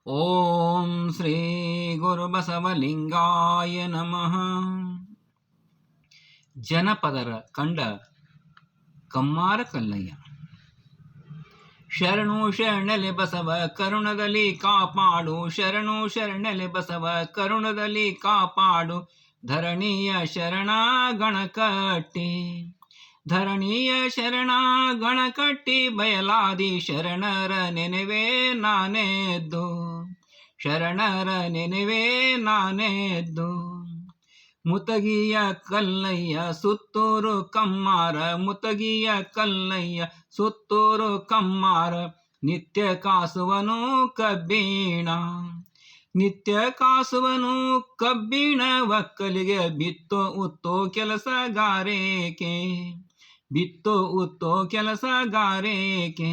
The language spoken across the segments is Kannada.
ಓಂ ಶ್ರೀ ಗುರುಬಸವಲಿಂಗಾಯ ನಮಃ. ಜನಪದರ ಕಂಡ ಕಮ್ಮಾರ ಕಲ್ಲಯ್ಯ. ಶರಣು ಶರಣಲೆ ಬಸವ ಕರುಣದಲ್ಲಿ ಕಾಪಾಡು, ಶರಣು ಶರಣಲೆ ಬಸವ ಕರುಣದಲ್ಲಿ ಕಾಪಾಡು, ಧರಣಿಯ ಶರಣ ಗಣಕಟ್ಟಿ, ಧರಣಿಯ ಶರಣ ಗಣಕಟ್ಟಿ, ಬಯಲಾದಿ ಶರಣರ ನೆನೆವೆ ನಾನೆದ್ದು, ಶರಣರ ನೆನೆವೆ ನಾನೆದ್ದು. ಮುತಗಿಯ ಕಲ್ಲಯ್ಯ ಸುತ್ತೂರು ಕಮ್ಮಾರ, ಮುತಗಿಯ ಕಲ್ಲಯ್ಯ ಸುತ್ತೂರು ಕಮ್ಮಾರ, ನಿತ್ಯ ಕಾಸುವನು ಕಬ್ಬಿಣ, ನಿತ್ಯ ಕಾಸುವನು ಕಬ್ಬಿಣ, ಒಕ್ಕಲಿಗೆ ಬಿತ್ತೋ ಉತ್ತೋ ಕೆಲಸಗಾರೇಕೆ, ಬಿತ್ತೋ ಉತ್ತೋ ಕೆಲಸಗಾರೇಕೆ.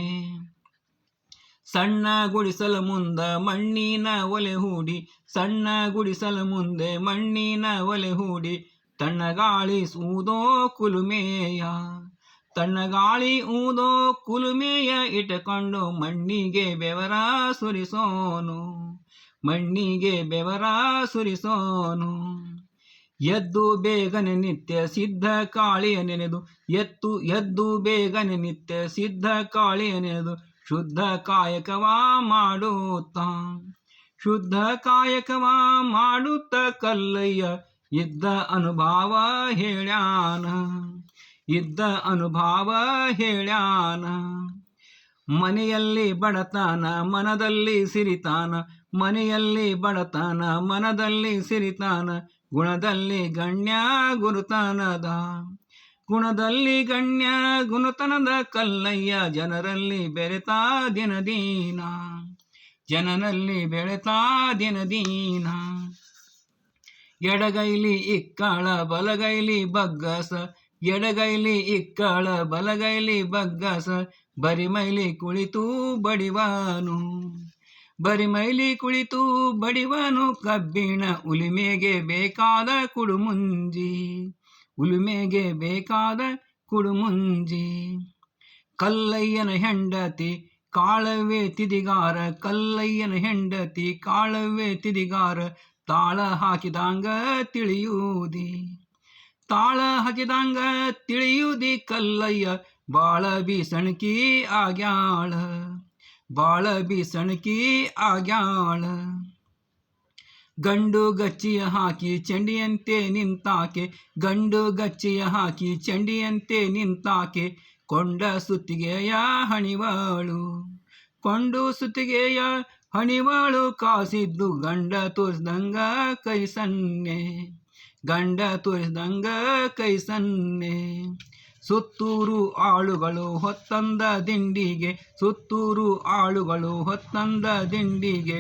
ಸಣ್ಣ ಗುಡಿಸಲ ಮುಂದ ಮಣ್ಣಿನ ಒಲೆ ಹೂಡಿ, ಸಣ್ಣ ಗುಡಿಸಲ ಮುಂದೆ ಮಣ್ಣಿನ ಒಲೆ ಹೂಡಿ, ತಣ್ಣಗಾಳಿ ಊದೋ ಕುಲುಮೆಯ, ತಣ್ಣಗಾಳಿ ಊದೋ ಕುಲುಮೆಯ, ಇಟ್ಟುಕೊಂಡು ಮಣ್ಣಿಗೆ ಬೆವರ ಸುರಿಸೋನು, ಮಣ್ಣಿಗೆ ಬೆವರ ಸುರಿಸೋನು. ಎದ್ದು ಬೇಗನೆ ನಿತ್ಯ ಸಿದ್ಧ ಕಾಳಿಯ ನೆನೆದು, ಎದ್ದು ಬೇಗನೆ ನಿತ್ಯ ಸಿದ್ಧ ಕಾಳಿಯ ನೆನೆದು, ಶುದ್ಧ ಕಾಯಕವ ಮಾಡುತ್ತಾ, ಶುದ್ಧ ಕಾಯಕವ ಮಾಡುತ್ತ ಕಲ್ಲಯ್ಯ ಇದ್ದ ಅನುಭವ ಹೇಳ್ಯಾನ, ಇದ್ದ ಅನುಭವ ಹೇಳ್ಯಾನ. ಮನೆಯಲ್ಲಿ ಬಡತನ ಮನದಲ್ಲಿ ಸಿರಿತಾನ, ಮನೆಯಲ್ಲಿ ಬಡತನ ಮನದಲ್ಲಿ ಸಿರಿತಾನ, ಗುಣದಲ್ಲಿ ಗಣ್ಯ ಗುರುತನದ, ಗುಣದಲ್ಲಿ ಗಣ್ಯ ಗುಣತನದ ಕಲ್ಲಯ್ಯ, ಜನರಲ್ಲಿ ಬೆರೆತ ದಿನ ದೀನ, ಜನರಲ್ಲಿ ಬೆಳೆತ ದಿನ ದೀನ. ಎಡಗೈಲಿ ಇಕ್ಕಳ ಬಲಗೈಲಿ ಬಗ್ಗಸ, ಎಡಗೈಲಿ ಇಕ್ಕಳ ಬಲಗೈಲಿ ಬಗ್ಗಸ, ಬರಿಮೈಲಿ ಕುಳಿತು ಬಡಿವನು, ಬರಿಮೈಲಿ ಕುಳಿತು ಬಡಿವನು, ಕಬ್ಬಿಣ ಉಲಿಮೆಗೆ ಬೇಕಾದ ಕುಡುಮುಂಜಿ, ಉಳುಮೆಗೆ ಬೇಕಾದ ಕುಡುಮುಂಜಿ. ಕಲ್ಲಯ್ಯನ ಹೆಂಡತಿ ಕಾಳವ್ವೆ ತಿದಿಗಾರ, ಕಲ್ಲಯ್ಯನ ಹೆಂಡತಿ ಕಾಳವ್ವೆ ತಿದಿಗಾರ, ತಾಳ ಹಾಕಿದಂಗ ತಿಳಿಯುವುದಿ, ತಾಳ ಹಾಕಿದಂಗ ತಿಳಿಯುವುದಿ, ಕಲ್ಲಯ್ಯ ಬಾಳ ಬೀಸಣಿಕಿ ಆಗ್ಯಾಳ, ಬಾಳ ಬೀಸಣಿಕಿ ಆಗ್ಯಾಳ. ಗಂಡು ಗಚ್ಚಿಯ ಹಾಕಿ ಚಂಡಿಯಂತೆ ನಿಂತಾಕೆ, ಗಂಡು ಗಚ್ಚಿಯ ಹಾಕಿ ಚಂಡಿಯಂತೆ ನಿಂತಾಕೆ, ಕೊಂಡ ಸುತ್ತಿಗೆಯ ಹಣಿವಾಳು, ಕೊಂಡು ಸುತ್ತಿಗೆಯ ಹಣಿವಾಳು, ಕಾಸಿದ್ದು ಗಂಡ ತೋರಿಸಿದಂಗ ಕೈ ಸನ್ನೆ, ಗಂಡ ತೋರಿಸಿದಂಗ ಕೈ ಸನ್ನೆ. ಸುತ್ತೂರು ಆಳುಗಳು ಹೊತ್ತಂದ ದಿಂಡಿಗೆ, ಸುತ್ತೂರು ಆಳುಗಳು ಹೊತ್ತಂದ ದಿಂಡಿಗೆ,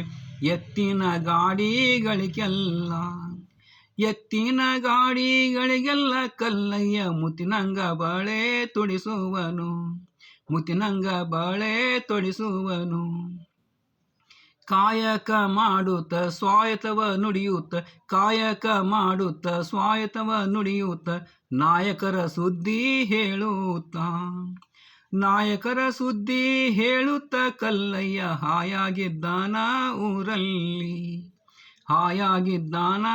ಎತ್ತಿನ ಗಾಡಿಗಳಿಗೆಲ್ಲ, ಎತ್ತಿನ ಗಾಡಿಗಳಿಗೆಲ್ಲ, ಕಲ್ಲಯ್ಯ ಮುತ್ತಿನಂಗ ಬಳೆ ತೊಡಿಸುವನು, ಮುತ್ತಿನಂಗ ಬಳೆ ತೊಡಿಸುವನು. ಕಾಯಕ ಮಾಡುತ್ತ ಸ್ವಾಯತವ ನುಡಿಯುತ್ತ, ಕಾಯಕ ಮಾಡುತ್ತ ಸ್ವಾಯತವ ನುಡಿಯುತ್ತ, ನಾಯಕರ ಸುದ್ದಿ ಹೇಳುತ್ತ, ನಾಯಕರ ಸುದ್ದಿ ಹೇಳುತ್ತ, ಕಲ್ಲಯ್ಯ ಹಾಯಾಗಿದ್ದಾನ ಊರಲ್ಲಿ, ಹಾಯಾಗಿದ್ದಾನ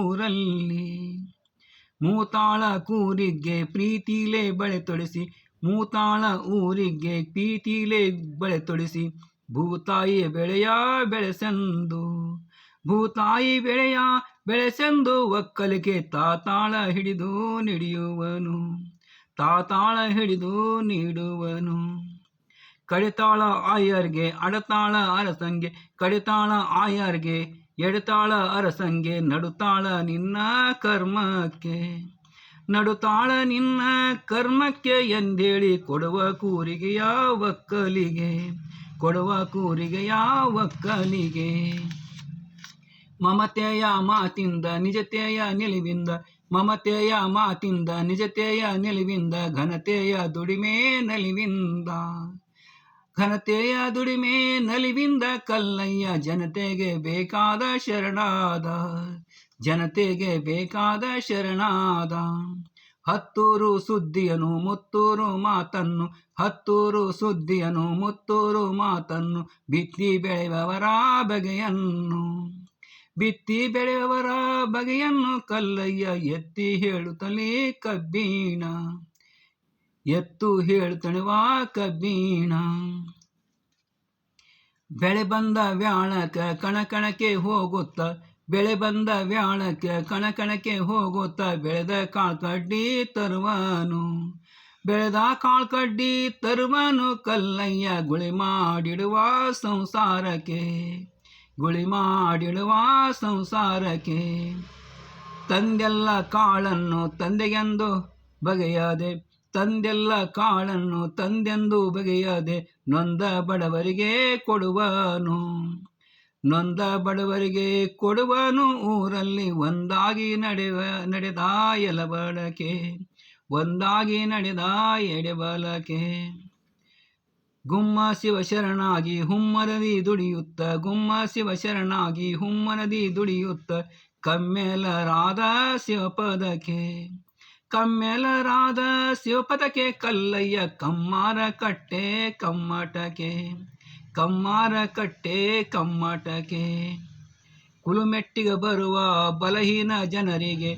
ಊರಲ್ಲಿ. ಮೂತಾಳ ಕೂರಿಗೆ ಪ್ರೀತಿಲೇ ಬಳೆ ತೊಡಿಸಿ, ಮೂತಾಳ ಊರಿಗೆ ಪ್ರೀತಿಲೇ ಬಳೆ ತೊಡಿಸಿ, ಭೂತಾಯಿ ಬೆಳೆಯ ಬೆಳೆಸೆಂದು, ಭೂತಾಯಿ ಬೆಳೆಯ ಬೆಳೆಸೆಂದು, ಒಕ್ಕಲಿಗೆ ತಾತಾಳ ಹಿಡಿದು ನೀಡುವನು, ತಾತಾಳ ಹಿಡಿದು ನೀಡುವನು. ಕಡಿತಾಳ ಆಯರ್ಗೆ ಅಡತಾಳ ಅರಸಂಗೆ, ಕಡಿತಾಳ ಆಯರ್ಗೆ ಎಡತಾಳ ಅರಸಂಗೆ, ನಡುತ್ತಾಳ ನಿನ್ನ ಕರ್ಮಕ್ಕೆ, ನಡುತ್ತಾಳ ನಿನ್ನ ಕರ್ಮಕ್ಕೆ, ಎಂದೇಳಿ ಕೊಡುವ ಕೂರಿಗೆಯ ಒಕ್ಕಲಿಗೆ, ಕೊಡುವ ಕೂರಿಗೆಯ ಒಕ್ಕಲಿಗೆ. ಮಮತೆಯ ಮಾತಿಂದ ನಿಜತೆಯ ನಿಲುವಿಂದ, ಮಮತೆಯ ಮಾತಿಂದ ನಿಜತೆಯ ನಿಲುವಿಂದ, ಘನತೆಯ ದುಡಿಮೆ ನಲಿವಿಂದ, ಘನತೆಯ ದುಡಿಮೆ ನಲಿವಿಂದ, ಕಲ್ಲಯ್ಯ ಜನತೆಗೆ ಬೇಕಾದ ಶರಣಾದ, ಜನತೆಗೆ ಬೇಕಾದ ಶರಣಾದ. ಹತ್ತೂರು ಸುದ್ದಿಯನು ಮುತ್ತೂರು ಮಾತನ್ನು, ಹತ್ತೂರು ಸುದ್ದಿಯನ್ನು ಮುತ್ತೂರು ಮಾತನ್ನು ಬಿತ್ತಿ ಬೆಳೆಯುವವರ ಬಗೆಯನ್ನು ಬಿತ್ತಿ ಬೆಳೆಯುವವರ ಬಗೆಯನ್ನು ಕಲ್ಲಯ್ಯ ಎತ್ತಿ ಹೇಳುತ್ತಲೇ ಕಬ್ಬಿಣ ಎತ್ತು ಹೇಳುತ್ತಣಿವ ಕಬ್ಬಿಣ ಬೆಳೆ ಬಂದ ವ್ಯಾಳಕ ಕಣಕಣಕ್ಕೆ ಹೋಗುತ್ತ ಬೆಳೆ ಬಂದ ವ್ಯಾಳಕ್ಕೆ ಕಣಕಣಕ್ಕೆ ಹೋಗುತ್ತ ಬೆಳೆದ ಕಾಳ್ಕಡ್ಡಿ ತರುವನು ಬೆಳೆದ ಕಾಳ್ಕಡ್ಡಿ ತರುವನು ಕಲ್ಲಯ್ಯ ಗುಳಿ ಮಾಡಿಡುವ ಸಂಸಾರಕ್ಕೆ ಗುಳಿ ಮಾಡಿಡುವ ಸಂಸಾರಕ್ಕೆ ತಂದೆಲ್ಲ ಕಾಳನ್ನು ತಂದೆಗೆಂದು ಬಗೆಯದೆ ತಂದೆಲ್ಲ ಕಾಳನ್ನು ತಂದೆಂದು ಬಗೆಯದೆ ನೊಂದ ಬಡವರಿಗೆ ಕೊಡುವನು ನೊಂದ ಬಡವರಿಗೆ ಕೊಡುವನು ಊರಲ್ಲಿ ಒಂದಾಗಿ ನಡೆದ ಎಲಬಳಕೆ ಒಂದಾಗಿ ನಡೆದ ಎಡೆಬಲಕೆ ಗುಮ್ಮ ಶಿವಶರಣಾಗಿ ಹುಮ್ಮನದಿ ದುಡಿಯುತ್ತ ಗುಮ್ಮ ಶಿವಶರಣಾಗಿ ಹುಮ್ಮನದಿ ದುಡಿಯುತ್ತ ಕಮ್ಮೆಲರಾದ ಶಿವಪದಕ್ಕೆ ಕಮ್ಮೆಲರಾದ ಶಿವಪದಕ್ಕೆ ಕಲ್ಲಯ್ಯ ಕಮ್ಮಾರ ಕಟ್ಟೆ ಕಮ್ಮಟಕ್ಕೆ ಕಮ್ಮಾರ ಕಟ್ಟೆ ಕಮ್ಮಟಕ್ಕೆ ಕುಲುಮೆಟ್ಟಿಗೆ ಬರುವ ಬಲಹೀನ ಜನರಿಗೆ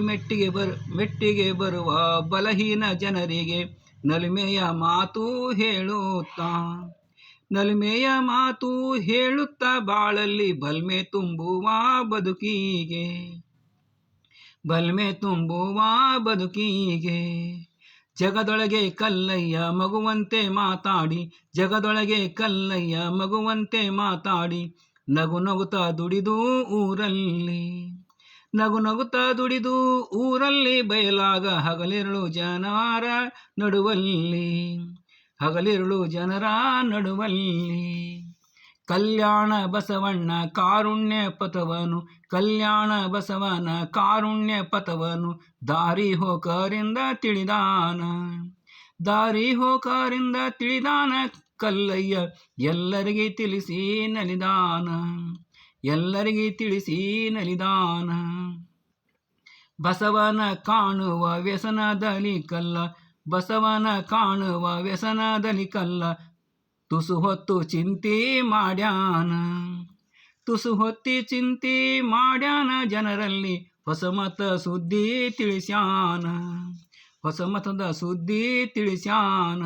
ಮೆಟ್ಟಿಗೆ ಬರುವ ಬಲಹೀನ ಜನರಿಗೆ ನಲಿಮೆಯ ಮಾತು ಹೇಳುತ್ತಾ ನಲಿಮೆಯ ಮಾತು ಹೇಳುತ್ತಾ ಬಾಳಲ್ಲಿ ಬಲ್ಮೆ ತುಂಬುವ ಬದುಕಿಗೆ ಬಲ್ಮೆ ತುಂಬುವ ಬದುಕಿಗೆ ಜಗದೊಳಗೆ ಕಲ್ಲಯ್ಯ ಮಗುವಂತೆ ಮಾತಾಡಿ ಜಗದೊಳಗೆ ಕಲ್ಲಯ್ಯ ಮಗುವಂತೆ ಮಾತಾಡಿ ನಗು ನಗುತ್ತಾ ದುಡಿದು ಊರಲ್ಲಿ ನಗು ನಗುತ್ತಾ ದುಡಿದು ಊರಲ್ಲಿ ಬಯಲಾಗ ಹಗಲಿರುಳು ಜನರ ನಡುವಲ್ಲಿ ಹಗಲಿರುಳು ಜನರ ನಡುವಲ್ಲಿ ಕಲ್ಯಾಣ ಬಸವಣ್ಣ ಕಾರುಣ್ಯ ಪಥವನು ಕಲ್ಯಾಣ ಬಸವನ ಕಾರುಣ್ಯ ಪಥವನು ದಾರಿ ಹೋಕರಿಂದ ತಿಳಿದಾನ ದಾರಿ ಹೋಕರಿಂದ ತಿಳಿದಾನ ಕಲ್ಲಯ್ಯ ಎಲ್ಲರಿಗೆ ತಿಳಿಸಿ ನಲಿದಾನ ಎಲ್ಲರಿಗೆ ತಿಳಿಸಿ ನಲಿದಾನ ಬಸವನ ಕಾಣುವ ವ್ಯಸನದಲ್ಲಿ ಕಲ್ಲ ಬಸವನ ಕಾಣುವ ವ್ಯಸನದಲ್ಲಿ ಕಲ್ಲ ತುಸು ಹೊತ್ತು ಚಿಂತೆ ಮಾಡ್ಯಾನ ತುಸು ಹೊತ್ತಿ ಚಿಂತೆ ಮಾಡ್ಯಾನ ಜನರಲ್ಲಿ ಹೊಸಮತ ಸುದ್ದಿ ತಿಳಿಸ್ಯಾನ ಹೊಸಮತದ ಸುದ್ದಿ ತಿಳಿಸ್ಯಾನ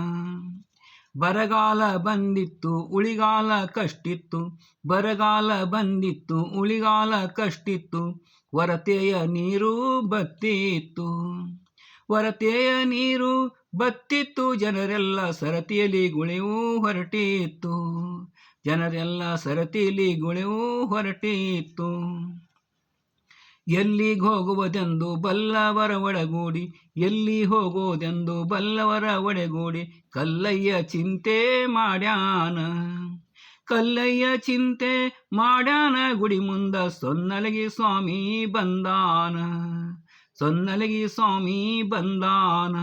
ಬರಗಾಲ ಬಂದಿತ್ತು ಉಳಿಗಾಲ ಕಷ್ಟಿತ್ತು ಬರಗಾಲ ಬಂದಿತ್ತು ಉಳಿಗಾಲ ಕಷ್ಟಿತ್ತು ಹೊರತೆಯ ನೀರು ಬತ್ತಿತ್ತು ಹೊರತೆಯ ನೀರು ಬತ್ತಿತ್ತು ಜನರೆಲ್ಲ ಸರತಿಯಲ್ಲಿ ಗುಳೆವು ಹೊರಟಿತ್ತು ಜನರೆಲ್ಲ ಸರತಿಯಲ್ಲಿ ಗುಳೆವು ಹೊರಟಿತ್ತು ಎಲ್ಲಿಗೆ ಹೋಗುವುದೆಂದು ಬಲ್ಲವರ ಒಳಗೂಡಿ ಎಲ್ಲಿ ಹೋಗೋದೆಂದು ಬಲ್ಲವರ ಒಳಗೂಡಿ ಕಲ್ಲಯ್ಯ ಚಿಂತೆ ಮಾಡ್ಯಾನ ಕಲ್ಲಯ್ಯ ಚಿಂತೆ ಮಾಡ್ಯಾನ ಗುಡಿ ಮುಂದ ಸೊನ್ನಲಗಿ ಸ್ವಾಮಿ ಬಂದಾನ ಸೊನ್ನಲಗಿ ಸ್ವಾಮಿ ಬಂದಾನ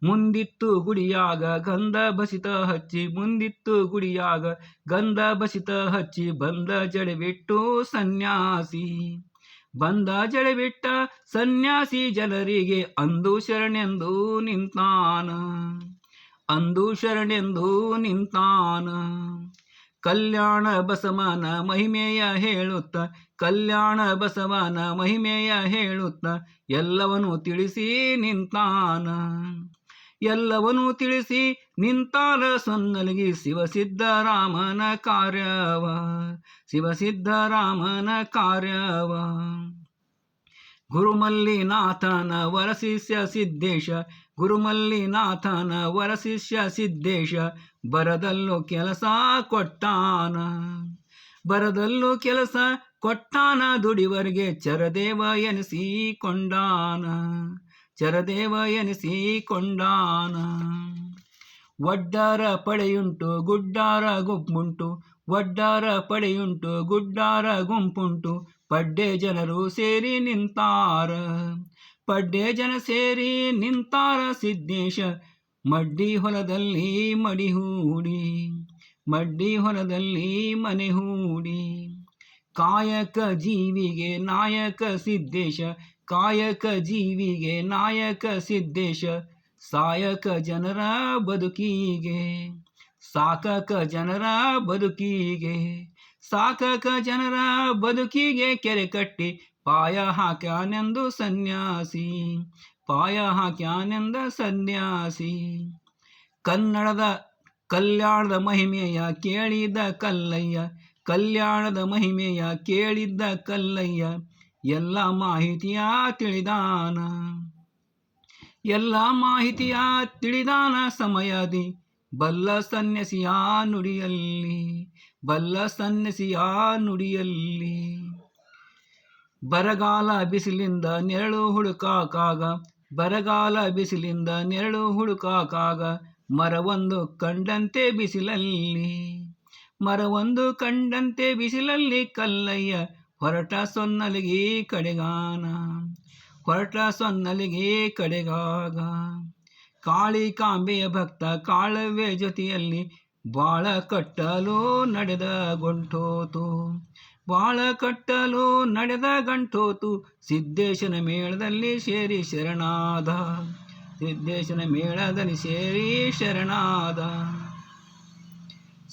ಮುಂದಿತ್ತು ಗುಡಿಯಾಗ ಗಂಧ ಬಸಿತ ಹಚ್ಚಿ ಮುಂದಿತ್ತು ಗುಡಿಯಾಗ ಗಂಧ ಬಸಿತ ಹಚ್ಚಿ ಬಂದ ಜಡೆಬಿಟ್ಟು ಸನ್ಯಾಸಿ ಬಂದ ಜಡೆಬಿಟ್ಟ ಸನ್ಯಾಸಿ ಜನರಿಗೆ ಅಂದು ಶರಣೆಂದು ನಿಂತಾನ ಅಂದು ಶರಣೆಂದು ನಿಂತಾನ ಕಲ್ಯಾಣ ಬಸವನ ಮಹಿಮೆಯ ಹೇಳುತ್ತ ಕಲ್ಯಾಣ ಬಸವನ ಮಹಿಮೆಯ ಹೇಳುತ್ತ ಎಲ್ಲವನ್ನೂ ತಿಳಿಸಿ ನಿಂತಾನ ಎಲ್ಲವನ್ನೂ ತಿಳಿಸಿ ನಿಂತಾನ ಸೊನ್ನಲಗಿ ಶಿವಸಿದ್ದರಾಮನ ಕಾರ್ಯವ ಶಿವಸಿದ್ದರಾಮನ ಕಾರ್ಯವ ಗುರುಮಲ್ಲಿನಾಥನ ವರಶಿಷ್ಯ ಸಿದ್ದೇಶ ಗುರುಮಲ್ಲಿನಾಥನ ವರಶಿಷ್ಯ ಸಿದ್ದೇಶ ಬರದಲ್ಲೂ ಕೆಲಸ ಕೊಟ್ಟಾನ ಬರದಲ್ಲೂ ಕೆಲಸ ಕೊಟ್ಟಾನ ದುಡಿವರಿಗೆ ಚರದೇವ ಎನಿಸಿಕೊಂಡಾನ ಚರದೇವ ಎನಿಸಿಕೊಂಡಾನ ಒಡ್ಡಾರ ಪಡೆಯುಂಟು ಗುಡ್ಡಾರ ಗುಂಪುಂಟು ಒಡ್ಡಾರ ಪಡೆಯುಂಟು ಗುಡ್ಡಾರ ಗುಂಪುಂಟು ಪಡ್ಡೆ ಜನರು ಸೇರಿ ನಿಂತಾರ ಪಡ್ಡೆ ಜನ ಸೇರಿ ನಿಂತಾರ ಸಿದ್ದೇಶ ಮಡ್ಡಿ ಹೊಲದಲ್ಲಿ ಮಡಿ ಹೂಡಿ ಮಡ್ಡಿ ಹೊಲದಲ್ಲಿ ಮನೆ ಹೂಡಿ ಕಾಯಕ ಜೀವಿಗೆ ನಾಯಕ ಸಿದ್ದೇಶ ಕಾಯಕ ಜೀವಿಗೆ ನಾಯಕ ಸಿದ್ದೇಶ ಸಾಯಕ ಜನರ ಬದುಕಿಗೆ, ಸಾಕಕ ಜನರ ಬದುಕಿಗೆ, ಸಾಕಕ ಜನರ ಬದುಕಿಗೆ ಕೆರೆ ಕಟ್ಟಿ ಪಾಯ ಹಾಕ್ಯಾನೆಂದು ಸನ್ಯಾಸಿ, ಪಾಯ ಹಾಕ್ಯಾನೆಂದ ಸನ್ಯಾಸಿ. ಕನ್ನಡದ ಕಲ್ಯಾಣದ ಮಹಿಮೆಯ ಕೇಳಿದ ಕಲ್ಲಯ್ಯ, ಕಲ್ಯಾಣದ ಮಹಿಮೆಯ ಕೇಳಿದ್ದ ಕಲ್ಲಯ್ಯ, ಎಲ್ಲ ಮಾಹಿತಿಯ ತಿಳಿದಾನ, ಎಲ್ಲ ಮಾಹಿತಿಯ ತಿಳಿದಾನ ಸಮಯದಿ ಬಲ್ಲ ಸನ್ಯಾಸಿಯ ನುಡಿಯಲ್ಲಿ, ಬಲ್ಲ ಸನ್ಯಾಸಿಯ ನುಡಿಯಲ್ಲಿ. ಬರಗಾಲ ಬಿಸಿಲಿಂದ ನೆರಳು ಹುಡುಕಾಕಾಗ, ಬರಗಾಲ ಬಿಸಿಲಿಂದ ನೆರಳು ಹುಡುಕಾಕಾಗ, ಮರವೊಂದು ಕಂಡಂತೆ ಬಿಸಿಲಲ್ಲಿ, ಮರವೊಂದು ಕಂಡಂತೆ ಬಿಸಿಲಲ್ಲಿ ಕಲ್ಲಯ್ಯ ಹೊರಟ ಸೊನ್ನಲಿಗೆ ಕಡೆಗಾನ, ಹೊರಟ ಸೊನ್ನಲಿಗೆ ಕಡೆಗಾಗ. ಕಾಳಿಕಾಂಬೆಯ ಭಕ್ತ ಕಾಳವ್ವೆ ಜೊತೆಯಲ್ಲಿ ಬಾಳ ಕಟ್ಟಲು ನಡೆದ ಗಂಟೋತು, ಬಾಳ ಕಟ್ಟಲು ನಡೆದ ಗಂಟೋತು. ಸಿದ್ದೇಶನ ಮೇಳದಲ್ಲಿ ಸೇರಿ ಶರಣಾದ, ಸಿದ್ದೇಶನ ಮೇಳದಲ್ಲಿ ಸೇರಿ ಶರಣಾದ.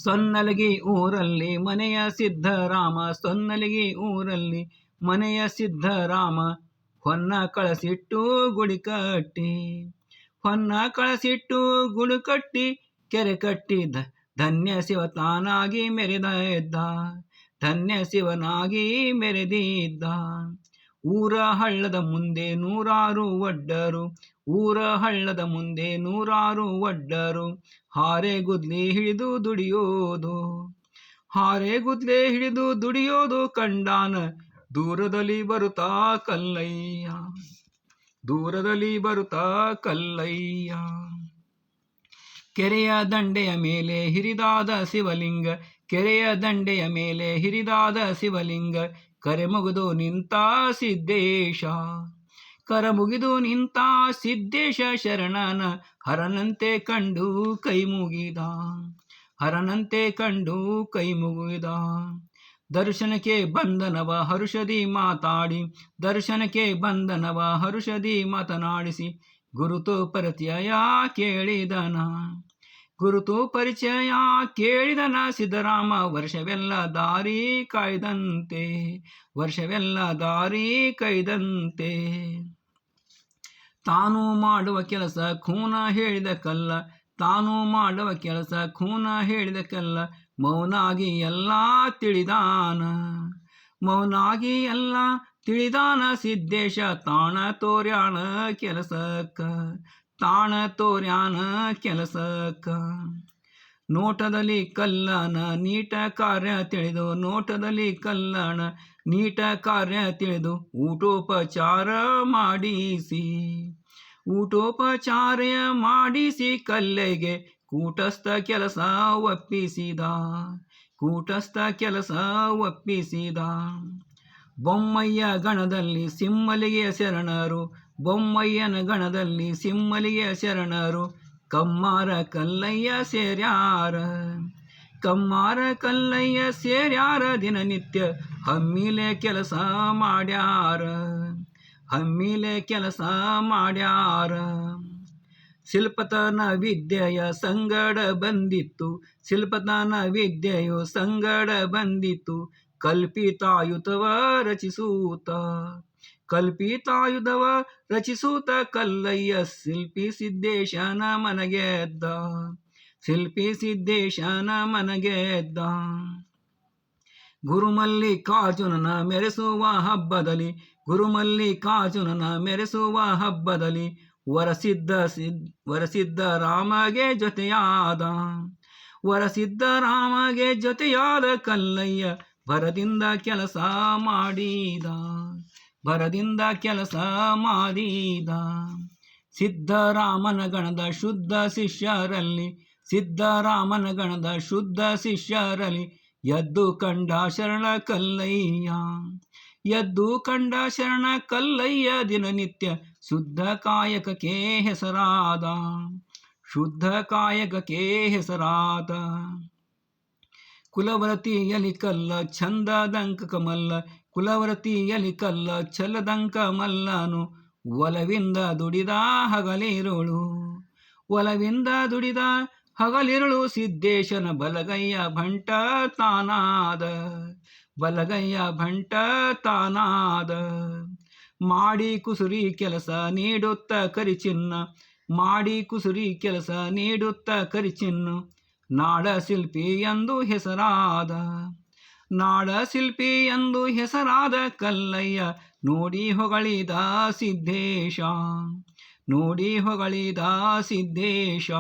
ಸೊನ್ನಲಗಿ ಊರಲ್ಲಿ ಮನೆಯ ಸಿದ್ಧರಾಮ, ಸೊನ್ನಲಗಿ ಊರಲ್ಲಿ ಮನೆಯ ಸಿದ್ಧರಾಮ, ಹೊನ್ನ ಕಳಸಿಟ್ಟು ಗುಡಿ ಕಟ್ಟಿ, ಹೊನ್ನ ಕಳಸಿಟ್ಟು ಗುಡಿ ಕಟ್ಟಿ ಕೆರೆ ಕಟ್ಟಿದ್ದ. ಧನ್ಯ ಶಿವ ತಾನಾಗಿ ಮೆರೆದಿದ್ದ, ಧನ್ಯ ಶಿವನಾಗಿ ಮೆರೆದಿದ್ದ. ಊರ ಹಳ್ಳದ ಮುಂದೆ ನೂರಾರು ಒಡ್ಡರು, ಊರ ಹಳ್ಳದ ಮುಂದೆ ನೂರಾರು ಒಡ್ಡರು, ಹಾರೆ ಗುದ್ಲಿ ಹಿಡಿದು ದುಡಿಯೋದು, ಹಾರೆ ಗುದ್ಲಿ ಹಿಡಿದು ದುಡಿಯೋದು ಕಂಡಾನ ದೂರದಲ್ಲಿ ಬರುತ್ತಾ ಕಲ್ಲಯ್ಯ, ದೂರದಲ್ಲಿ ಬರುತ್ತಾ ಕಲ್ಲಯ್ಯ. ಕೆರೆಯ ದಂಡೆಯ ಮೇಲೆ ಹಿರಿದಾದ ಶಿವಲಿಂಗ, ಕೆರೆಯ ದಂಡೆಯ ಮೇಲೆ ಹಿರಿದಾದ ಶಿವಲಿಂಗ, ಕರೆ ಮುಗಿದು ನಿಂತ ಸಿದ್ದೇಶ, ಕರೆ ಮುಗಿದು ನಿಂತ ಸಿದ್ದೇಶ ಶರಣನ ಹರನಂತೆ ಕಂಡು ಕೈ ಮುಗಿದ, ಹರನಂತೆ ಕಂಡು ಕೈ ಮುಗಿದ. ದರ್ಶನಕ್ಕೆ ಬಂದನವ ಹರುಷದಿ ಮಾತಾಡಿ, ದರ್ಶನಕ್ಕೆ ಬಂದನವ ಹರುಷದಿ ಮಾತನಾಡಿಸಿ, ಗುರುತು ಪರಿಚಯ ಕೇಳಿದನ, ಗುರುತು ಪರಿಚಯ ಕೇಳಿದನ. ಸಿದ್ದರಾಮ ವರ್ಷವೆಲ್ಲ ದಾರಿ ಕಾಯ್ದಂತೆ, ವರ್ಷವೆಲ್ಲ ದಾರಿ ಕಾಯ್ದಂತೆ. ತಾನು ಮಾಡುವ ಕೆಲಸ ಖೂನ ಹೇಳಿದ ಕಲ್ಲ, ತಾನು ಮಾಡುವ ಕೆಲಸ ಖೂನ ಹೇಳಿದ ಕಲ್ಲ, ಮೌನಾಗಿ ಎಲ್ಲ ತಿಳಿದಾನ, ಮೌನಾಗಿ ಎಲ್ಲ ತಿಳಿದಾನ. ಸಿದ್ದೇಶ ತಾಣ ತೋರ್ಯಾಣ ಕೆಲಸಕ್ಕ, ತಾಣ ತೋರ್ಯಾನ ಕೆಲಸಕ್ಕ. ನೋಟದಲ್ಲಿ ಕಲ್ಲನ ನೀಟ ಕಾರ್ಯ ತಿಳಿದು, ನೋಟದಲ್ಲಿ ಕಲ್ಲನ ನೀಟ ಕಾರ್ಯ ತಿಳಿದು, ಊಟೋಪಚಾರ ಮಾಡಿಸಿ, ಊಟೋಪಚಾರ ಮಾಡಿಸಿ ಕಲ್ಲೆಗೆ ಕೂಟಸ್ಥ ಕೆಲಸ ಒಪ್ಪಿಸಿದ, ಕೂಟಸ್ಥ ಕೆಲಸ ಒಪ್ಪಿಸಿದ. ಬೊಮ್ಮಯ್ಯ ಗಣದಲ್ಲಿ ಸಿಮ್ಮಲಿಗೆಯ ಶರಣರು, ಬೊಮ್ಮಯ್ಯನ ಗಣದಲ್ಲಿ ಸಿಮ್ಮಲಿಗೆಯ ಶರಣರು, ಕಮ್ಮಾರ ಕಲ್ಲಯ್ಯ ಸೇರ್ಯಾರ, ಕಮ್ಮಾರ ಕಲ್ಲಯ್ಯ ಸೇರ್ಯಾರ. ದಿನನಿತ್ಯ ಹಮ್ಮಿಲೆ ಕೆಲಸ ಮಾಡ್ಯಾರ, ಹಮ್ಮಿಲೆ ಕೆಲಸ ಮಾಡ್ಯಾರ. ಶಿಲ್ಪತನ ವಿದ್ಯೆಯ ಸಂಗಡ ಬಂದಿತ್ತು, ಶಿಲ್ಪತನ ವಿದ್ಯೆಯು ಸಂಗಡ ಬಂದಿತ್ತು, ಕಲ್ಪಿತಾಯುಧವ ರಚಿಸೂತ, ಕಲ್ಪಿತಾಯುಧವ ರಚಿಸೂತ. ಕಲ್ಲಯ್ಯ ಶಿಲ್ಪಿ ಸಿದ್ದೇಶನ ಮನಗೆದ್ದ, ಶಿಲ್ಪಿ ಸಿದ್ದೇಶನ ಮನಗೆದ್ದ. ಗುರುಮಲ್ಲಿಕಾರ್ಜುನನ ಮೆರೆಸುವ ಹಬ್ಬದಲ್ಲಿ, ಗುರುಮಲ್ಲಿಕಾರ್ಜುನನ ಮೆರೆಸುವ ಹಬ್ಬದಲ್ಲಿ, ವರಸಿದ್ದ ರಾಮಗೆ ಜೊತೆಯಾದ, ವರಸಿದ್ದ ರಾಮಗೆ ಜೊತೆಯಾದ. ಕಲ್ಲಯ್ಯ ಭರದಿಂದ ಕೆಲಸ ಮಾಡಿದ, ಭರದಿಂದ ಕೆಲಸ ಮಾಡಿದ. ಸಿದ್ದರಾಮನ ಗಣದ ಶುದ್ಧ ಶಿಷ್ಯರಲ್ಲಿ, ಸಿದ್ದರಾಮನ ಗಣದ ಶುದ್ಧ ಶಿಷ್ಯರಲ್ಲಿ, ಎದ್ದು ಕಂಡ ಶರಣ ಕಲ್ಲಯ್ಯ, ಎದ್ದು ಕಂಡ ಶರಣ ಕಲ್ಲಯ್ಯ. ದಿನನಿತ್ಯ ಶುದ್ಧ ಕಾಯಕಕ್ಕೆ ಹೆಸರಾದ, ಶುದ್ಧ ಕಾಯಕಕ್ಕೆ ಹೆಸರಾದ. ಕುಲವರತಿಯಲಿ ಕಲ್ಲ ಛಂದದಂಕ ಕಮಲ್ಲ, ಕುಲವರತಿಯಲಿ ಕಲ್ಲ ಛಲದಂಕ ಮಲ್ಲನು, ಒಲವಿಂದ ದುಡಿದ ಹಗಲಿರುಳು, ಒಲವಿಂದ ದುಡಿದ ಹಗಲಿರುಳು ಸಿದ್ದೇಶನ ಬಲಗೈಯ ಭಂಟ ತಾನಾದ, ಬಲಗೈಯ ಭಂಟ ತಾನಾದ. ಮಾಡಿ ಕುಸುರಿ ಕೆಲಸ ನೀಡುತ್ತ ಕರಿಚಿನ್ನ, ಮಾಡಿ ಕುಸುರಿ ಕೆಲಸ ನೀಡುತ್ತ ಕರಿಚಿನ್ನು. ನಾಡ ಶಿಲ್ಪಿ ಎಂದು ಹೆಸರಾದ, ನಾಡ ಶಿಲ್ಪಿ ಎಂದು ಹೆಸರಾದ ಕಲ್ಲಯ್ಯ ನೋಡಿ ಹೊಗಳಿದ ಸಿದ್ದೇಶ, ನೋಡಿ ಹೊಗಳಿದ ಸಿದ್ದೇಶ.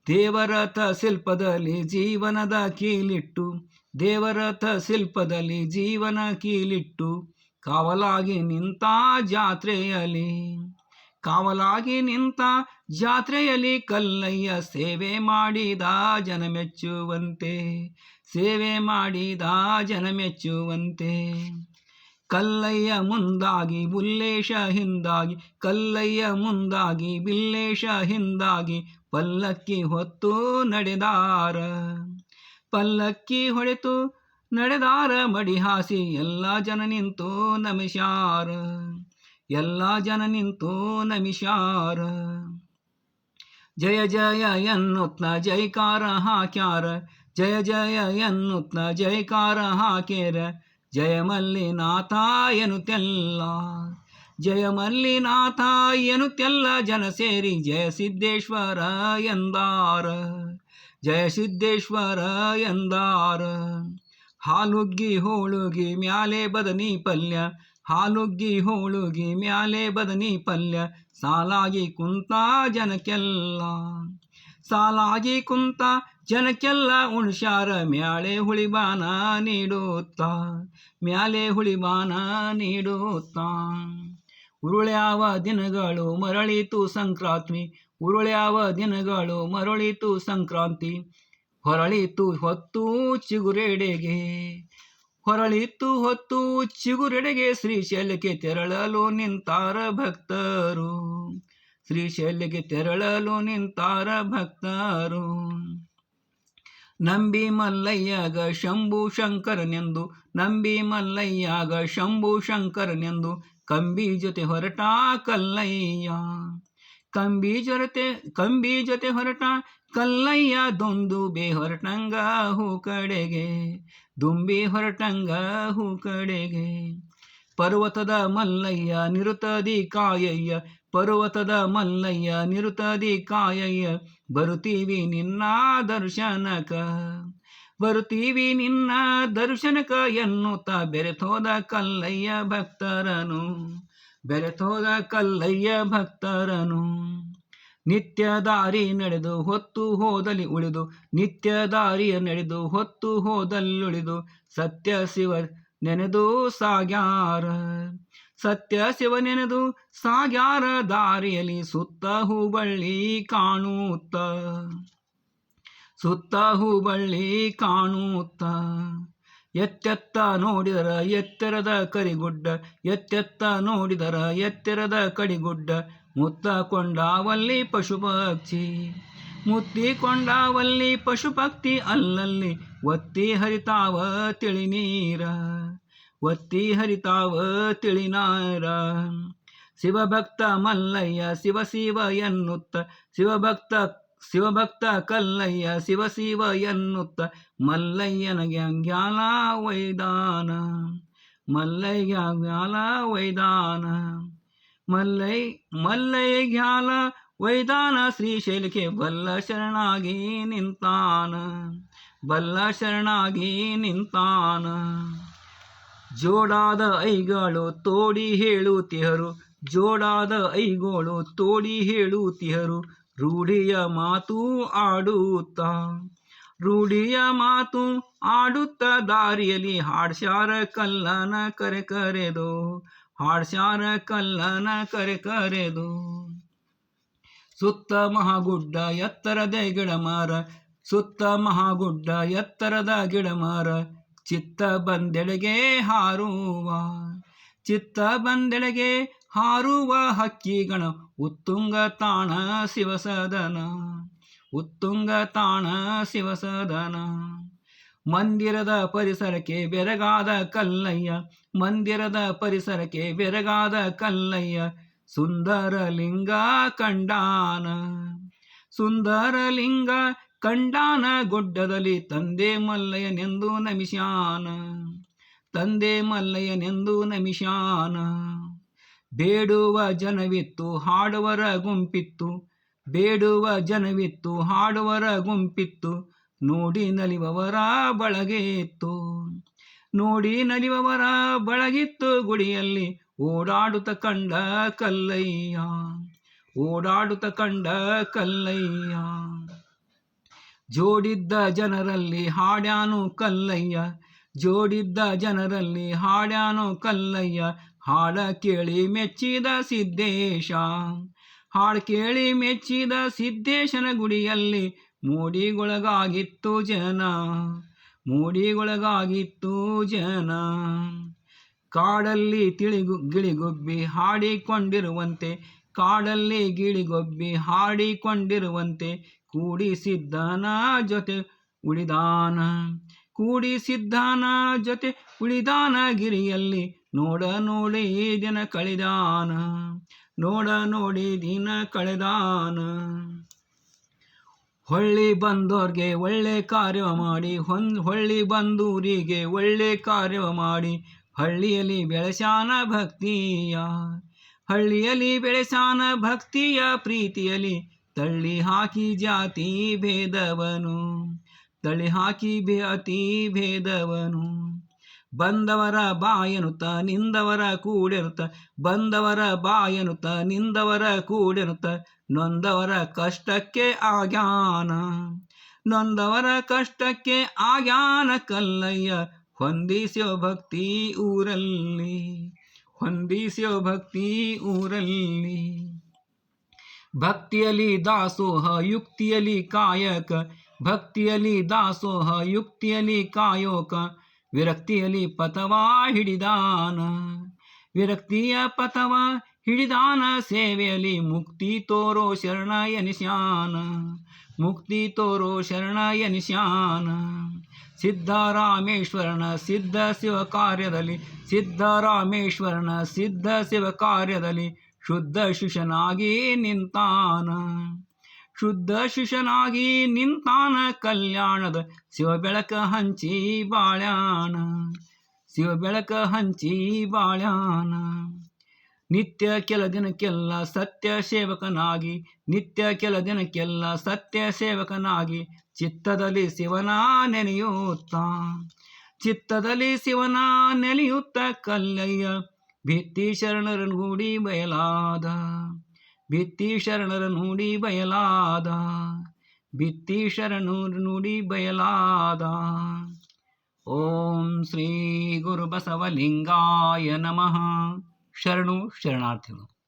ದೇವರಥ ಶಿಲ್ಪದಲ್ಲಿ ಜೀವನದ ಕೀಲಿಟ್ಟು, ದೇವರಥ ಶಿಲ್ಪದಲ್ಲಿ ಜೀವನ ಕೀಲಿಟ್ಟು. ಕಾವಲಾಗಿ ನಿಂತ ಜಾತ್ರೆಯಲ್ಲಿ, ಕಾವಲಾಗಿ ನಿಂತ ಜಾತ್ರೆಯಲ್ಲಿ ಕಲ್ಲಯ್ಯ ಸೇವೆ ಮಾಡಿದ ಜನ ಮೆಚ್ಚುವಂತೆ, ಸೇವೆ ಮಾಡಿದ ಜನ ಮೆಚ್ಚುವಂತೆ. ಕಲ್ಲಯ್ಯ ಮುಂದಾಗಿ ಬುಲ್ಲೇಶ ಹಿಂದಾಗಿ, ಕಲ್ಲಯ್ಯ ಮುಂದಾಗಿ ಬಿಲ್ಲೇಶ ಹಿಂದಾಗಿ. ಪಲ್ಲಕ್ಕಿ ಹೊತ್ತು ನಡೆದಾರ, ಪಲ್ಲಕ್ಕಿ ಹೊಡೆತು ನಡೆದಾರ. ಮಡಿಹಾಸಿ ಎಲ್ಲ ಜನ ನಿಂತು ನಮಿಸ್ಯಾರ, ಎಲ್ಲ ಜನ ನಿಂತು ನಮಿಸ್ಯಾರ. ಜಯ ಜಯ ಎನ್ನುತ್ತ ಜೈಕಾರ ಹಾಕ್ಯಾರ, ಜಯ ಜಯ ಎನ್ನುತ್ತ ಜೈಕಾರ ಹಾಕ್ಯಾರ. ಜಯ ಮಲ್ಲಿನಾಥ ಎನ್ನುತ್ತೆಲ್ಲ, ಜಯ ಮಲ್ಲಿನಾಥ ಎನ್ನುತ್ತೆಲ್ಲ ಜನ ಸೇರಿ ಜಯ ಸಿದ್ದೇಶ್ವರ ಎಂದಾರ, ಜಯ ಸಿದ್ದೇಶ್ವರ ಎಂದಾರ. ಹಾಲುಗ್ಗಿ ಹೋಳುಗಿ ಮ್ಯಾಲೆ ಬದನಿ ಪಲ್ಯ, ಹಾಲುಗ್ಗಿ ಹೋಳುಗಿ ಮ್ಯಾಲೆ ಬದನಿ ಪಲ್ಯ. ಸಾಲಾಗಿ ಕುಂತ ಜನಕ್ಕೆಲ್ಲ, ಸಾಲಾಗಿ ಕುಂತ ಜನಕ್ಕೆಲ್ಲ ಉಣ್ಸ್ಯಾರ. ಮ್ಯಾಳೆ ಹುಳಿಬಾನ ನೀಡುತ್ತ, ಮ್ಯಾಲೆ ಹುಳಿಬಾನ ನೀಡುತ್ತ. ಉರುಳ್ಯಾವ ದಿನಗಳು ಮರಳಿತು ಸಂಕ್ರಾಂತಿ, ಉರುಳ್ಯಾವ ದಿನಗಳು ಮರಳಿತು ಸಂಕ್ರಾಂತಿ. ಹೊರಳಿತು ಹೊತ್ತು ಚಿಗುರೆಡೆಗೆ, ಹೊರಳಿತು ಹೊತ್ತು ಚಿಗುರೆಡೆಗೆ. ಶ್ರೀಶೈಲಕ್ಕೆ ತೆರಳಲು ನಿಂತಾರ ಭಕ್ತರು, ಶ್ರೀಶೈಲಕ್ಕೆ ತೆರಳಲು ನಿಂತಾರ ಭಕ್ತರು. ನಂಬಿ ಮಲ್ಲಯ್ಯಗ ಶಂಭು ಶಂಕರನೆಂದು, ನಂಬಿ ಮಲ್ಲಯ್ಯಗ ಶಂಭು ಶಂಕರನೆಂದು. ಕಂಬಿ ಜೊತೆ ಹೊರಟ ಕಲ್ಲಯ್ಯ, ಕಂಬಿ ಜೊತೆ ಹೊರಟ ಕಲ್ಲಯ್ಯ. ದುಂದುಬಿ ಹೊರಟಂಗ ಹೂ ಕಡೆಗೆ, ದುಂಬಿ ಹೊರಟಂಗ ಹೂ ಕಡೆಗೆ. ಪರ್ವತದ ಮಲ್ಲಯ್ಯ ನಿರುತದಿ ಕಾಯಯ್ಯ, ಪರ್ವತದ ಮಲ್ಲಯ್ಯ ನಿರುತದಿ ಕಾಯಯ್ಯ. ಬರುತ್ತೀವಿ ನಿನ್ನ ದರ್ಶನಕ, ಬರುತ್ತೀವಿ ನಿನ್ನ ದರ್ಶನಕ ಎನ್ನುತ್ತ ಬೆರೆತೋದ ಕಲ್ಲಯ್ಯ ಭಕ್ತರನು, ಬೆರೆತೋದ ಕಲ್ಲಯ್ಯ ಭಕ್ತರನು. ನಿತ್ಯ ದಾರಿ ನಡೆದು ಹೊತ್ತು ಹೋದಲ್ಲಿ ಉಳಿದು, ನಿತ್ಯ ದಾರಿಯ ನಡೆದು ಹೊತ್ತು ಹೋದಲ್ಲಿ ಉಳಿದು. ಸತ್ಯ ಶಿವ ನೆನೆದು ಸಾಗ್ಯಾರ, ಸತ್ಯ ಶಿವ ನೆನೆದು ಸಾಗ್ಯಾರ. ದಾರಿಯಲ್ಲಿ ಸುತ್ತ ಹೂಬಳ್ಳಿ ಕಾಣುತ್ತ, ಸುತ್ತ ಹೂಬಳ್ಳಿ ಕಾಣುತ್ತ. ಎತ್ತೆತ್ತ ನೋಡಿದರ ಎತ್ತರದ ಕರಿಗುಡ್ಡ, ಎತ್ತೆತ್ತ ನೋಡಿದರ ಎತ್ತರದ ಕಡಿಗುಡ್ಡ. ಮುತ್ತಕೊಂಡಾವಲ್ಲಿ ಪಶು ಪಕ್ಷಿ, ಮುತ್ತಿಕೊಂಡಾವಲ್ಲಿ ಪಶು ಪಕ್ಷಿ. ಅಲ್ಲಲ್ಲಿ ಒತ್ತಿ ಹರಿತಾವ ತಿಳಿ ನೀರ, ಒತ್ತಿ ಹರಿತಾವ ತಿಳಿ ನೀರ. ಶಿವಭಕ್ತ ಮಲ್ಲಯ್ಯ ಶಿವ ಶಿವ ಎನ್ನುತ್ತ, ಶಿವಭಕ್ತ ಶಿವಭಕ್ತ ಕಲ್ಲಯ್ಯ ಶಿವ ಶಿವ ಎನ್ನುತ್ತ. ಮಲ್ಲಯ್ಯನ ಜ್ಞಾನ ವೈದಾನ, ಮಲ್ಲಯ್ಯ ಜ್ಞಾನ ವೈದಾನ. ಮಲ್ಲಯ್ಯ ಜ್ಞಾನ ವೈದಾನ. ಶ್ರೀಶೈಲಕ್ಕೆ ಬಲ್ಲ ಶರಣಾಗಿ ನಿಂತಾನ, ಬಲ್ಲ ಶರಣಾಗಿ ನಿಂತಾನ. ಜೋಡಾದ ಐಗಳು ತೋಡಿ ಹೇಳುತ್ತಿಹರು, ಜೋಡಾದ ಐಗಳು ತೋಡಿ ಹೇಳುತ್ತಿಹರು. ರೂಢಿಯ ಮಾತು ಆಡುತ್ತಾ, ರೂಢಿಯ ಮಾತು ಆಡುತ್ತ. ದಾರಿಯಲ್ಲಿ ಹಾಡ್ಸ್ಯಾರ ಕಲ್ಲನ ಕರೆ ಕರೆದು, ಹಾಡ್ಸ್ಯಾರ ಕಲ್ಲನ ಕರೆ ಕರೆದು. ಸುತ್ತ ಮಹಾಗುಡ್ಡ ಎತ್ತರದ ಗಿಡಮರ, ಸುತ್ತ ಮಹಾಗುಡ್ಡ ಎತ್ತರದ ಗಿಡಮರ. ಚಿತ್ತ ಬಂದೆಡೆಗೆ ಹಾರುವ, ಚಿತ್ತ ಬಂದೆಡೆಗೆ ಹಾರುವ ಹಕ್ಕಿಗಣ. ಉತ್ತುಂಗ ತಾಣ ಶಿವಸದನ, ಉತ್ತುಂಗ ತಾಣ ಶಿವಸದನ. ಮಂದಿರದ ಪರಿಸರಕ್ಕೆ ಬೆರಗಾದ ಕಲ್ಲಯ್ಯ, ಮಂದಿರದ ಪರಿಸರಕ್ಕೆ ಬೆರಗಾದ ಕಲ್ಲಯ್ಯ. ಸುಂದರಲಿಂಗ ಕಂಡಾನ. ಸುಂದರಲಿಂಗ ಕಂಡಾನ ಗುಡ್ಡದಲ್ಲಿ ತಂದೆ ಮಲ್ಲಯ್ಯನೆಂದು ನಮಿಸ್ಯಾನ. ತಂದೆ ಮಲ್ಲಯ್ಯನೆಂದು ನಮಿಸ್ಯಾನ. ಬೇಡುವ ಜನವಿತ್ತು ಹಾಡುವರ ಗುಂಪಿತ್ತು. ಬೇಡುವ ಜನವಿತ್ತು ಹಾಡುವರ ಗುಂಪಿತ್ತು. ನೋಡಿ ನಲಿವವರ ಬಳಗಿತ್ತು. ನೋಡಿ ನಲಿವವರ ಬಳಗಿತ್ತು. ಗುಡಿಯಲ್ಲಿ ಓಡಾಡುತ್ತ ಕಂಡ ಕಲ್ಲಯ್ಯ. ಓಡಾಡುತ್ತ ಕಂಡ ಕಲ್ಲಯ್ಯ. ಜೋಡಿದ್ದ ಜನರಲ್ಲಿ ಹಾಡ್ಯಾನು ಕಲ್ಲಯ್ಯ. ಜೋಡಿದ್ದ ಜನರಲ್ಲಿ ಹಾಡ್ಯಾನು ಕಲ್ಲಯ್ಯ. ಹಾಡ ಕೇಳಿ ಮೆಚ್ಚಿದ ಸಿದ್ದೇಶ. ಹಾಡು ಕೇಳಿ ಮೆಚ್ಚಿದ ಸಿದ್ದೇಶನ ಗುಡಿಯಲ್ಲಿ ಮೋಡಿಗೊಳಗಾಗಿತ್ತು ಜನ. ಮೋಡಿಗೊಳಗಾಗಿತ್ತು ಜನ. ಕಾಡಲ್ಲಿ ಗಿಳಿಗೊಬ್ಬಿ ಹಾಡಿಕೊಂಡಿರುವಂತೆ. ಕಾಡಲ್ಲಿ ಗಿಳಿಗೊಬ್ಬಿ ಹಾಡಿಕೊಂಡಿರುವಂತೆ ಕೂಡಿಸಿದ್ದನ ಜೊತೆ ಉಳಿದಾನ. ಕೂಡಿಸಿದ್ದಾನ ಜೊತೆ ಉಳಿದಾನ. ಗಿರಿಯಲ್ಲಿ ನೋಡ ನೋಡಿ ದಿನ ಕಳೆದಾನ. ನೋಡ ನೋಡಿ ದಿನ ಕಳೆದಾನ. ಹೊಳ್ಳಿ ಬಂದೋರ್ಗೆ ಒಳ್ಳೆ ಕಾರ್ಯ ಮಾಡಿ. ಹೊಳ್ಳಿ ಬಂದೂರಿಗೆ ಒಳ್ಳೆ ಕಾರ್ಯ ಮಾಡಿ. ಹಳ್ಳಿಯಲ್ಲಿ ಬೆಳೆಸಾನ ಭಕ್ತಿಯ. ಹಳ್ಳಿಯಲ್ಲಿ ಬೆಳೆಸಾನ ಭಕ್ತಿಯ. ಪ್ರೀತಿಯಲ್ಲಿ ತಳ್ಳಿ ಹಾಕಿ ಜಾತಿ ಭೇದವನು. ತಳ್ಳಿ ಹಾಕಿ ಜಾತಿ ಭೇದವನು. ಬಂದವರ ಬಾಯನುತ ನಿಂದವರ ಕೂಡೆನುತ. ಬಂದವರ ಬಾಯನುತ ನಿಂದವರ ಕೂಡೆನುತ. ನೊಂದವರ ಕಷ್ಟಕ್ಕೆ ಆಗ್ಯಾನ. ನೊಂದವರ ಕಷ್ಟಕ್ಕೆ ಆಗ್ಯಾನ ಕಲ್ಲಯ್ಯ. ಹೊಂದಿಸೋ ಭಕ್ತಿ ಊರಲ್ಲಿ. ಹೊಂದಿಸೋ ಭಕ್ತಿ ಊರಲ್ಲಿ. ಭಕ್ತಿಯಲ್ಲಿ ದಾಸೋಹ ಯುಕ್ತಿಯಲ್ಲಿ ಕಾಯಕ. ಭಕ್ತಿಯಲ್ಲಿ ದಾಸೋಹ ಯುಕ್ತಿಯಲ್ಲಿ ಕಾಯೋಕ. ವಿರಕ್ತಿಯಲ್ಲಿ ಪಥವ ಹಿಡಿದಾನ. ವಿರಕ್ತಿಯ ಪಥವ ಹಿಡಿದಾನ. ಸೇವೆಯಲ್ಲಿ ಮುಕ್ತಿ ತೋರೋ ಶರಣ ಎನಿಸ್ಯಾನ. ಮುಕ್ತಿ ತೋರೋ ಶರಣ ಎನಿಸ್ಯಾನ. ಸಿದ್ದರಾಮೇಶ್ವರನ ಸಿದ್ಧ ಶಿವ ಕಾರ್ಯದಲ್ಲಿ. ಸಿದ್ದರಾಮೇಶ್ವರನ ಸಿದ್ಧ ಶಿವ ಕಾರ್ಯದಲ್ಲಿ ಶುದ್ಧ ಶಿಷ್ಯನಾಗಿ ನಿಂತಾನ. ಶುದ್ಧ ಶಿಷ್ಯನಾಗಿ ನಿಂತಾನ. ಕಲ್ಯಾಣದ ಶಿವ ಬೆಳಕ ಹಂಚಿ ಬಾಳ್ಯಾನ. ಶಿವ ಬೆಳಕ ಹಂಚಿ ಬಾಳ್ಯಾನ. ನಿತ್ಯ ಕೆಲ ದಿನಕ್ಕೆಲ್ಲ ಸತ್ಯ ಸೇವಕನಾಗಿ. ನಿತ್ಯ ಕೆಲ ದಿನಕ್ಕೆಲ್ಲ ಸತ್ಯ ಸೇವಕನಾಗಿ. ಚಿತ್ತದಲ್ಲಿ ಶಿವನ ನೆನೆಯುತ್ತ. ಚಿತ್ತದಲ್ಲಿ ಶಿವನ ನೆನೆಯುತ್ತ ಕಲ್ಲಯ್ಯ. ಭಿತ್ತಿ ಶರಣರ ನುಡಿ ಬಯಲಾದ. ಭಿತ್ತಿ ಶರಣರ ನುಡಿ ಬಯಲಾದ. ಭಿತ್ತಿ ಶರಣರ ನುಡಿ ಬಯಲಾದ. ಓಂ ಶ್ರೀ ಗುರು ಬಸವಲಿಂಗಾಯ ನಮಃ. ಶರಣು ಶರಣಾರ್ಥಿಗಳು.